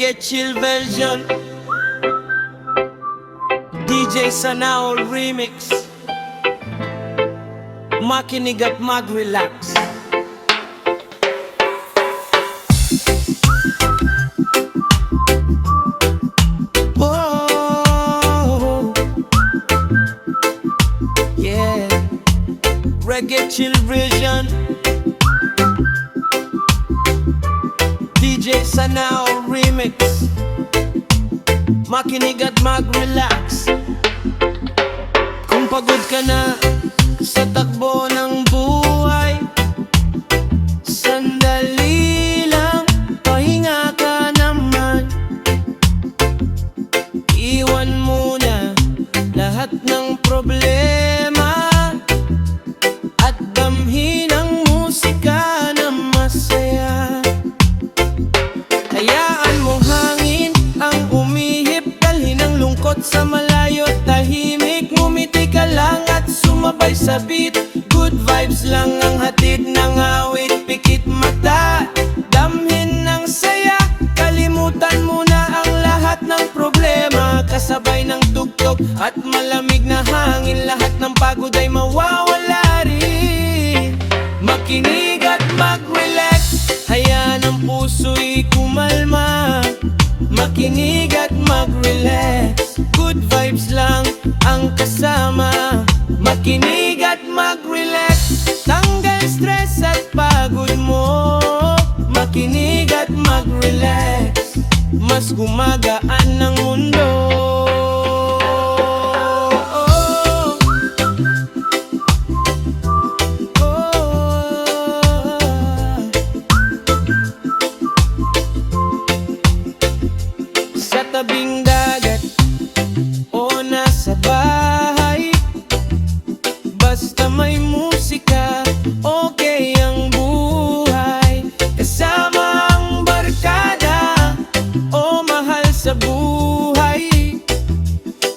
Reggae chill version, DJ Sanao remix. Makinig at mag-relax. Oh, yeah. Reggae chill version, DJ Sanao remix. Makinig at mag-relax. Kung pagod ka na sa takbo ng buhay, sandali lang, pahinga ka naman. Iwan muna lahat ng problema at damhin ang musika na masaya. Hayaan mo hangin ang umihip, dalhin ang lungkot sa malayo, tahimik. Ngumiti ka lang at sumabay sa beat. Good vibes lang ang hatid ng awit. Pikit mata, damhin ng saya, kalimutan mo na ang lahat ng problema. Kasabay ng tugtog at malamig na hangin, lahat ng pagod ay mawawala rin. Makinig at mag-relax, hayaan ang puso'y kumalma. Makinig at mag-relax, good vibes lang ang kasama. Makinig at mag-relax, tanggal stress at pagod mo. Makinig at mag-relax, mas gumagaan ng mundo. Sa tabing dagat o nasa bahay, basta may musika, okay ang buhay. Kasama ang barkada o mahal sa buhay,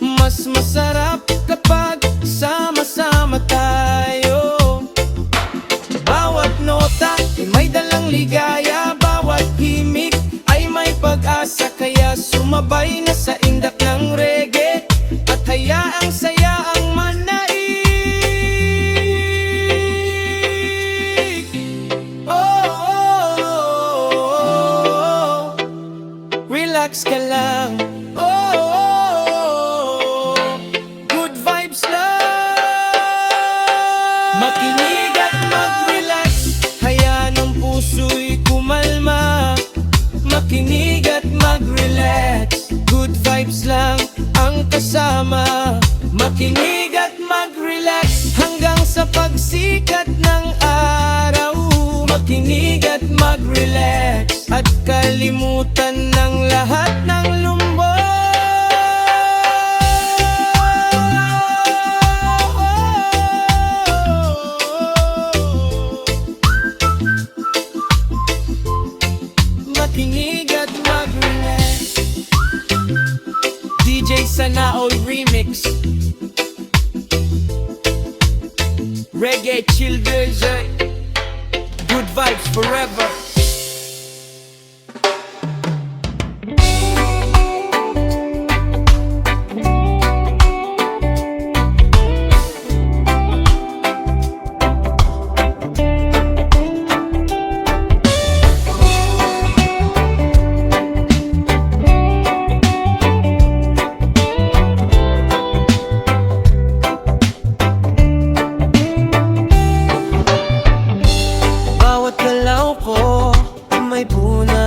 mas masarap kapag sama-sama tayo. Bawat nota ay may dalang ligaya, bawat himig ay may pag-asa. Kaya sumabay na sa indak ng reggae at hayaang saya ang manaig. Oh, oh, oh, oh. Relax ka lang. Oh, oh, oh. Good vibes lang. Makinig at mag-relax, hayaan ang puso'y kumalma. Makinig at mag-relax, good vibes lang ang kasama. Makinig at mag-relax hanggang sa pagsikat ng araw. Makinig at mag-relax at kalimutan ng lahat ng lumbo. Makinig at mag-relax, DJ Sanao remix, reggae chill version, good vibes forever.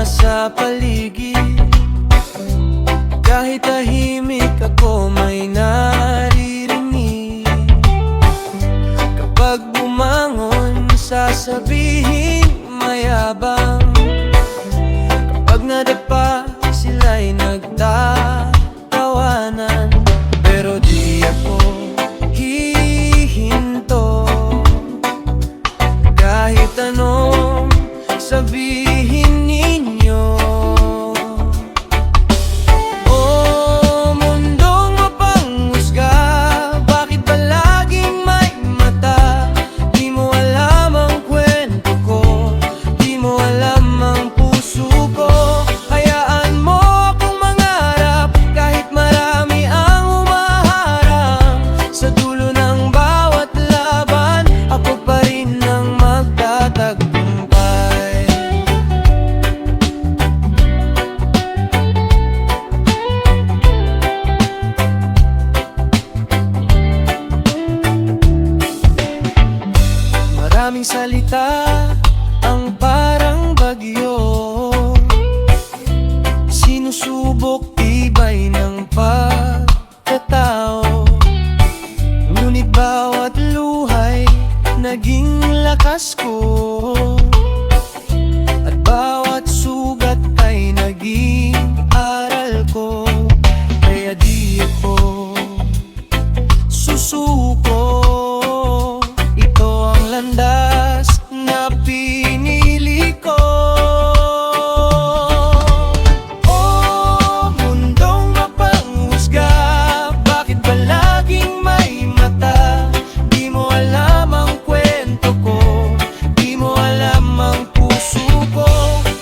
Sa paligid, kahit tahimik ako may naririnig. Kapag bumangon sasabihin mayabang, kapag nadapa sila'y nagtatawanan. Pero di ako hihinto, kahit anong sabihin ninyo. Oh, mundong mapanghusga, bakit ba laging may mata? Di mo alam ang kwento ko, di mo alam ang puso ko. Hayaan mo salita ang parang bagyo, sinusubok tibay ng pagkatao. Ngunit bawat luhay naging lakas ko, at bawat sugat ay naging aral ko. Kaya di ako susuko, ito ang landas na pinili ko. Oh, mundong mapanghusga, bakit ba laging may mata? Di mo alam ang kwento ko, di mo alam ang puso ko.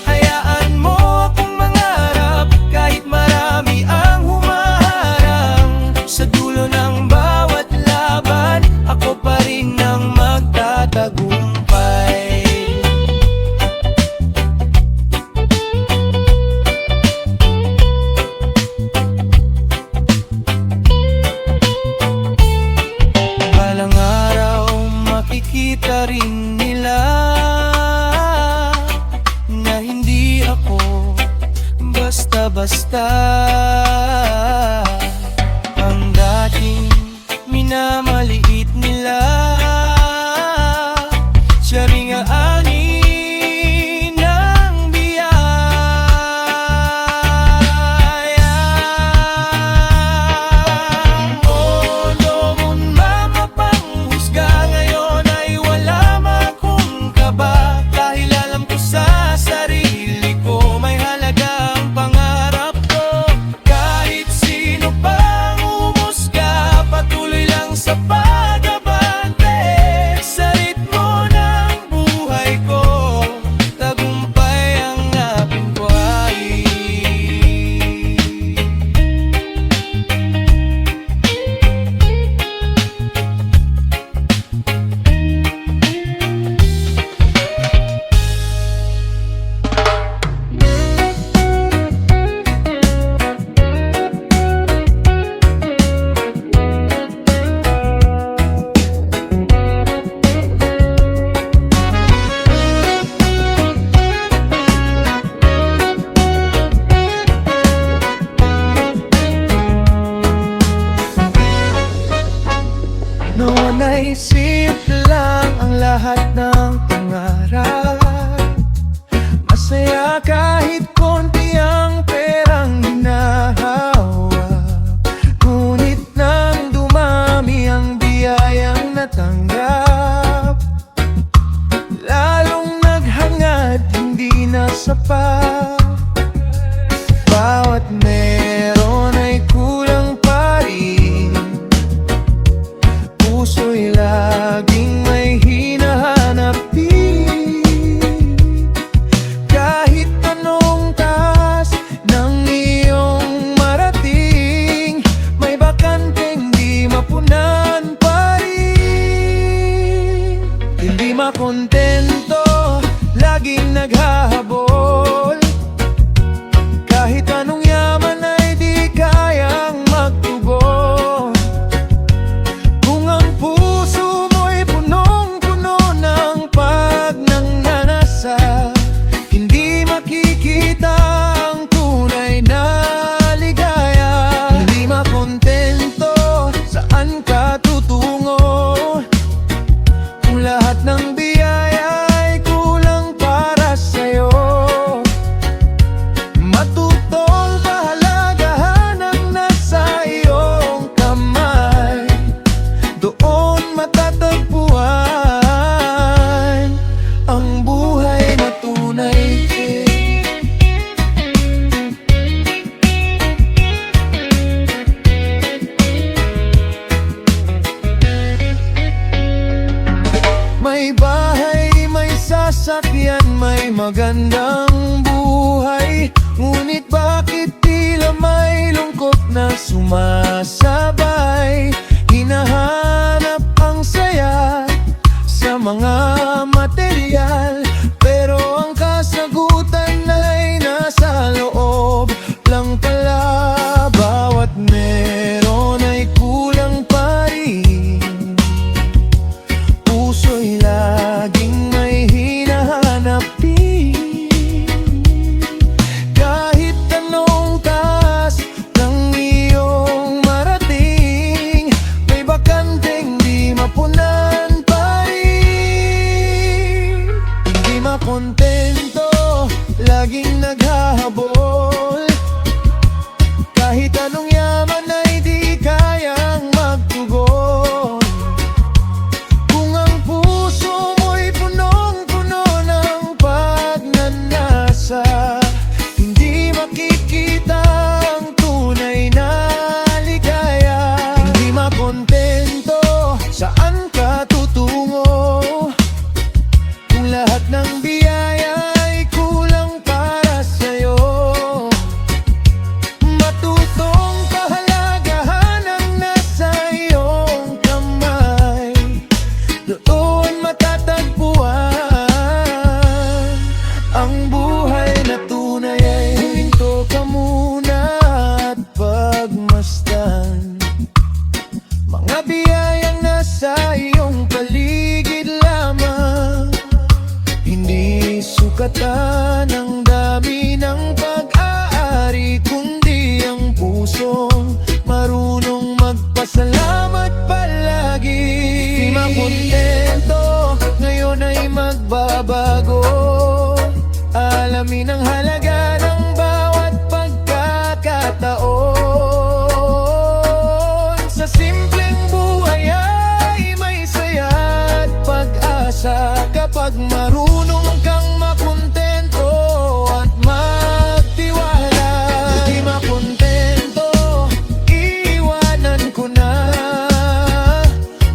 Hayaan mo akong mangarap kahit marami ang humaharang. Sa dulo ng bawat laban, ako pa rin ang magtatagumpay. Balang araw makikita rin nila na hindi ako basta-basta. Ang dating minamaliit nila, siya ring aani ng biyaya. Oh, noon mga panghusga, ngayon ay wala akong kaba. Dahil alam ko sa sarili ko, may halaga ang pangarap ko. Kahit sino pang umusga, patuloy lang sa pag-abante. Sa ritmo ng buhay ko, tagumpay ang aking buhay. Noon ay simple lang ang lahat ng pangarap. Masaya kahit konti ang perang hinahawak. Ngunit nang dumami ang biyayang natanggap, lalong naghangad, hindi na sapat. Bawat meron ay kulang pa rin, puso'y laging may hinahanap din. Kahit anong taas ng iyong marating, may bakanteng di mapunan pa rin. Hindi makontento, laging naghahabol. Kahit anong yaman ay di kayang magtugon. Kung ang puso mo'y punong-puno ng pagnanasa, hindi makikita ang tunay na ligaya. Hindi makontento, saan ka tutungo? Kung lahat ng biyaya ay kulang para sa'yo. Matutol pahalagahan ang nasa iyong kamay, doon matatagpuan ang buhay na tunay. May bahay, may sasakyan, may magandang buhay. Ngunit bakit tila may lungkot na sumasabay? Hinahanap ang saya sa mga material, pero ang kasagutan ay nasa loob lang pala. Bawat meron ay kulang pa rin, puso'y laging kalimutan ang dami ng pag-aari, kundi ang pusong marunong magpasalamat palagi. Di makontento, ngayon ay magbabago. Alamin ang halaga ng bawat pagkakataon. Sa simpleng buhay ay may saya at pag-asa, kapag marunong kang makontento at magtiwala. Di makontento, iwanan ko na.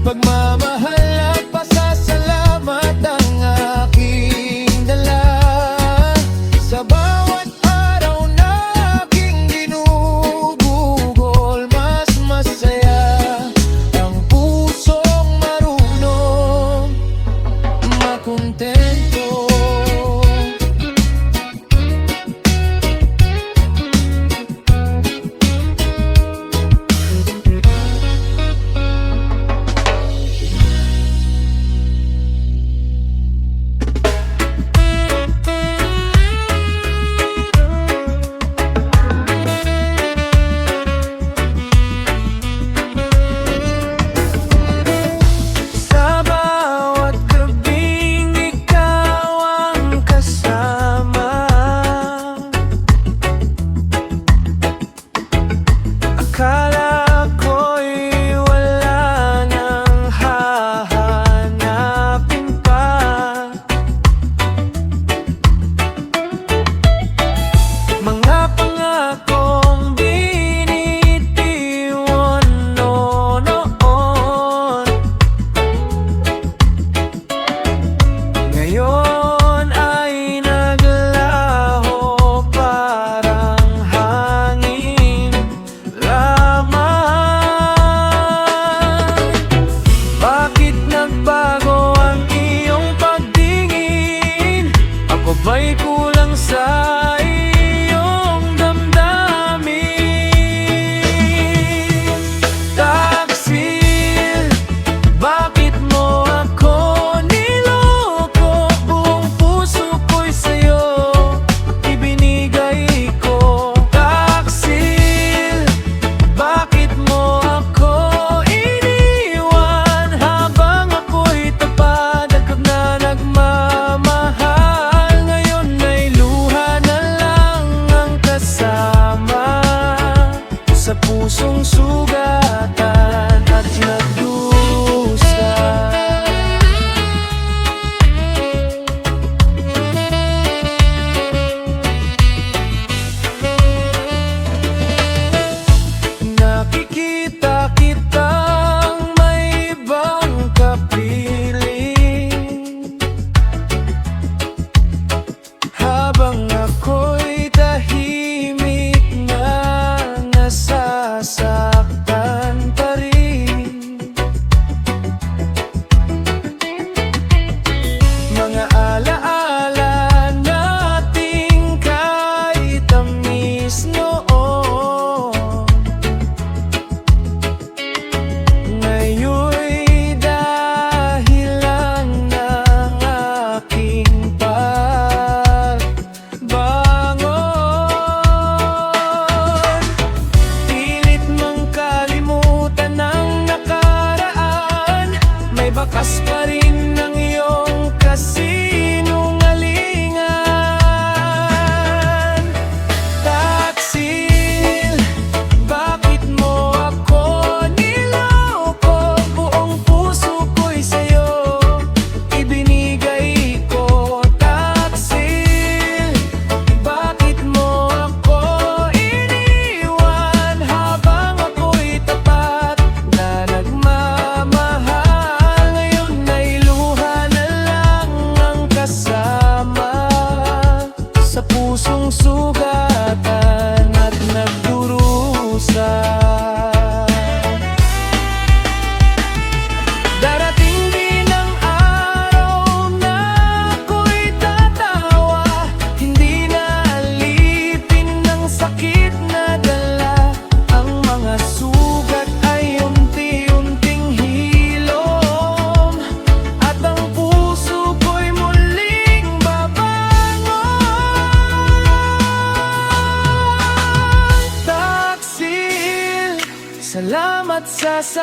Pagmamahal at pasasalamat ang aking dala. Sa bawat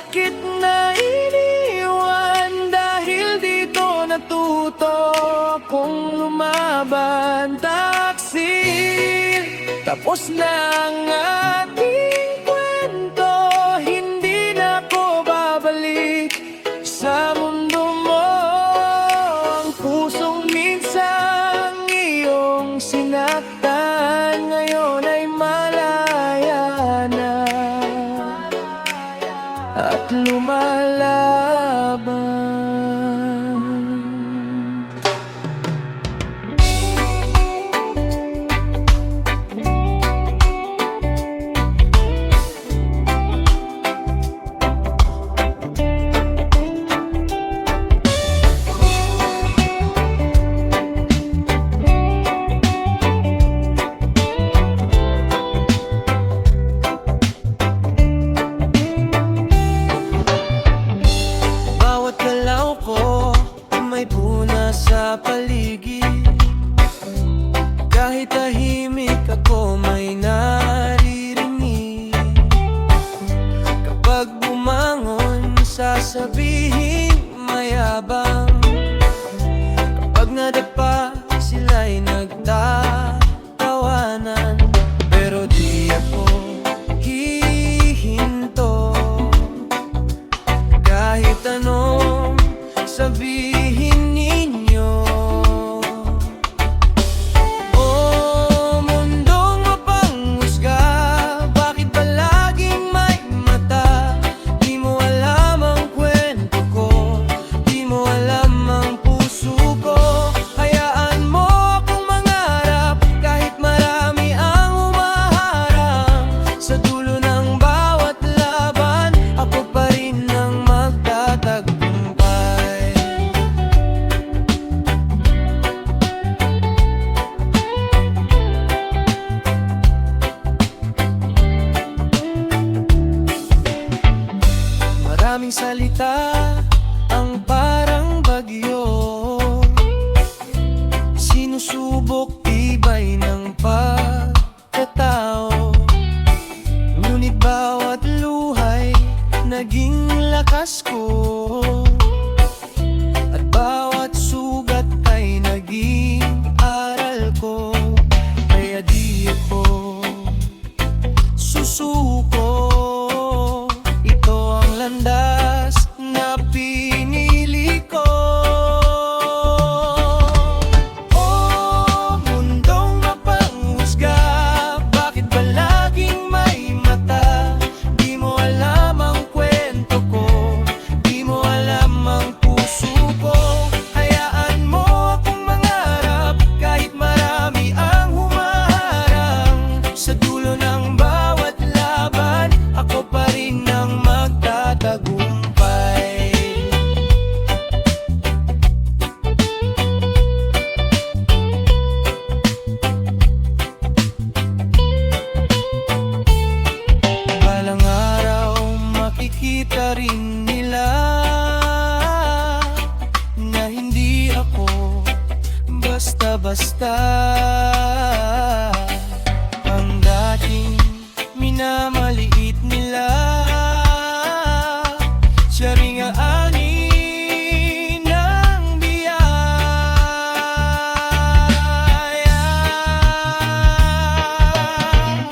sakit na iniwan. Dahil dito natuto akong lumaban. Taksil, tapos na ang ating kwento. Hindi na ako babalik sa mundo mo. Ang pusong minsang iyong sinaktan ngayon ay malaya na at lumalaban. Bawat galaw ko may puna sa paligid. Kahit tahimik ako may naririnig. Kapag bumangon sasabihin mayabang. Kapag nadapa sila'y nagtatawanan. Pero di ako hihinto. Kahit anong sabihin ninyo. Oh, mundong mapanghusga, bakit ba laging may mata? Di mo alam ang kwento ko, di mo alam ang puso ko. Hayaan mo akong mangarap, kahit marami ang humaharang. Sa dulo ng bawat laban, ako pa rin ang magtatagumpay. Maraming salita ang parang bagyo, sinusubok tibay ng pagkatao. Ngunit bawat luhay naging lakas ko, at bawat sugat ay naging aral ko. Kaya di ako susuko. Ito ang landas na pinili ko. Oh, mundong mapanghusga, bakit ba laging may mata? Di mo alam ang kwento ko, di mo alam ang puso ko. Hayaan mo akong mangarap, kahit marami ang humaharang. Sa dulo ng bawat laban, ako pa rin ang magtatagumpay. Balang araw makikita rin nila na hindi ako basta-basta. Ang dating minamaliit nila, siya ring aani ng biyaya.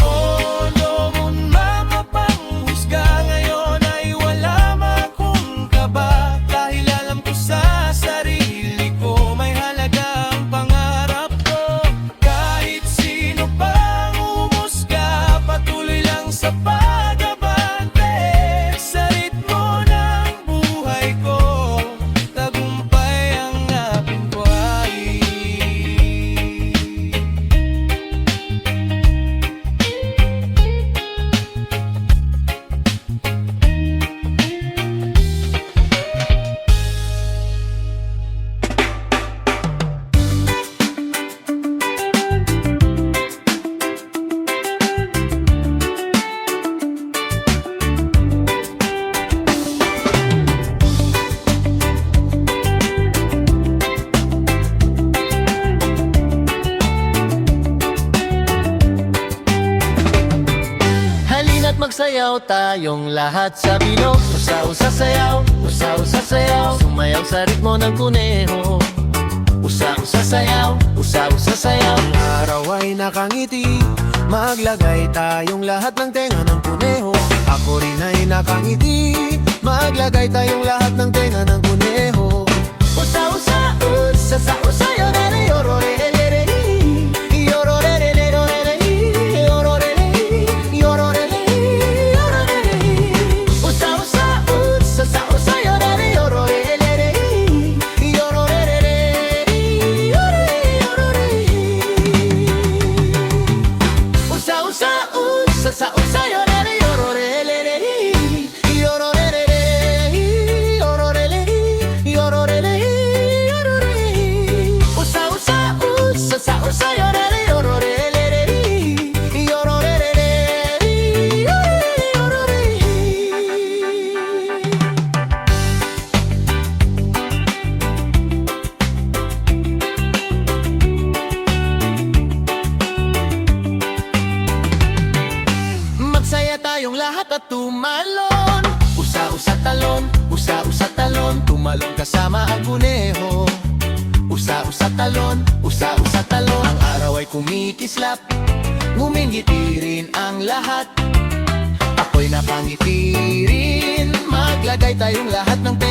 Oh, noon mapapanghusga, ngayon ay wala akong kaba. Dahil alam ko sa sarili ko, may halaga ang pangarap ko. Kahit sino Sumayaw tayong lahat sa bilog. Usa-usa sayaw, usa-usa sayaw. Sumayaw sa ritmo ng kuneho. Usa-usa sayaw, usa-usa sayaw. Ang araw ay nakangiti, maglagay tayong lahat ng tenga ng kuneho. Ako rin ay nakangiti, maglagay tayong lahat ng tenga ng kuneho. Usa-usa, usa-sa-usa, yorere, yororere, yororere, yororere, yororere, yororere, yororere. Usa-usa, usa-sa-usa, yorere, yororere, yororere, yororere. Usa-usa, usa-sa-usa, yorere, yororere, yororere, yororere, yororere, yororere. Usa-usa, usa-sa-usa, yorere, yororere, yororere, yororere. Magsaya tayong lahat at tumalon. Usa-usa talon, usa-usa talon. Tumalon kasama ang kuneho. Usa-usa talon, usa-usa talon. Ang araw ay kumikislap, ngumingiti rin ang lahat. Ako'y napangiti rin, maglagay tayong lahat ng pera.